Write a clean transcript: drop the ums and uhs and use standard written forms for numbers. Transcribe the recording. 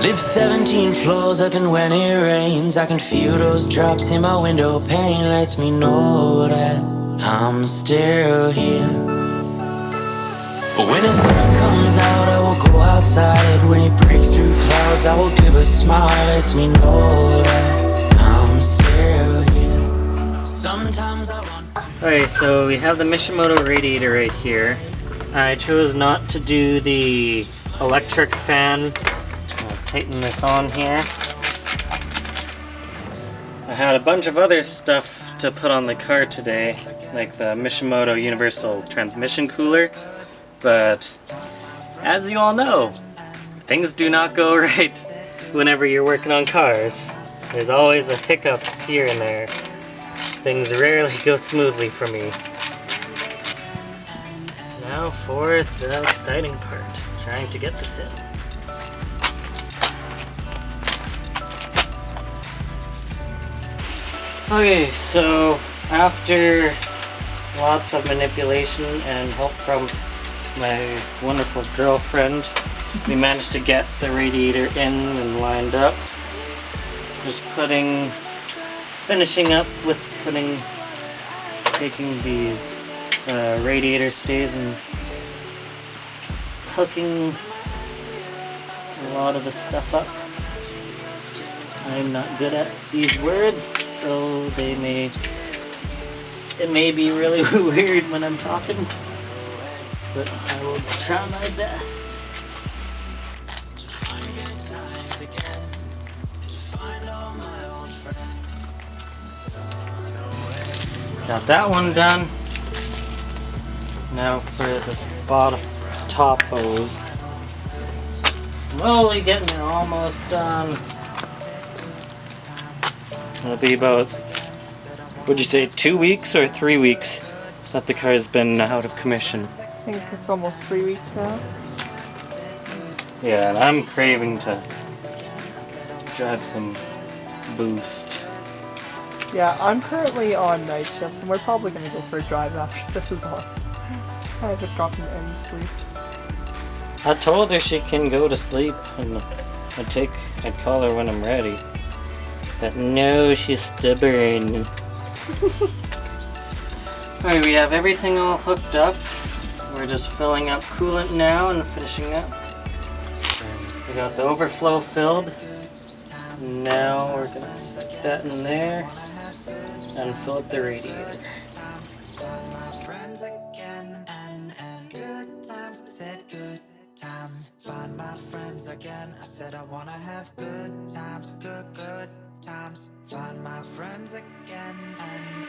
Live 17 floors up, and when it rains I can feel those drops in my window pane. Lets me know that I'm still here. But when the sun comes out I will go outside. When it breaks through clouds I will give a smile. Lets me know that I'm still here. Sometimes I want. Alright, so we have the Mishimoto radiator right here. I chose not to do the electric fan. I'll tighten this on here. I had a bunch of other stuff to put on the car today, like the Mishimoto Universal Transmission Cooler, but as you all know, things do not go right whenever you're working on cars. There's always a hiccups here and there. Things rarely go smoothly for me. Now for the exciting part, trying to get this in. Okay, so after lots of manipulation and help from my wonderful girlfriend, we managed to get the radiator in and lined up. Just finishing up with taking these radiator stays and hooking a lot of the stuff up. I'm not good at these words, so it may be really weird when I'm talking, but I will try my best. Got that one done. Now for this top hose. Slowly getting it almost done. It'll be about, would you say 2 weeks or 3 weeks that the car's been out of commission? I think it's almost 3 weeks now. Yeah, and I'm craving to drive some boost. Yeah, I'm currently on night shifts and we're probably going to go for a drive after this is on. I haven't gotten any sleep. I told her she can go to sleep and I'd call her when I'm ready. But no, she's stubborn. Alright, we have everything all hooked up. We're just filling up coolant now and finishing up. We got the overflow filled. Now we're gonna stick that in there and fill up the radiator. Find my friends again. I said I wanna have good times, good times. Find my friends again and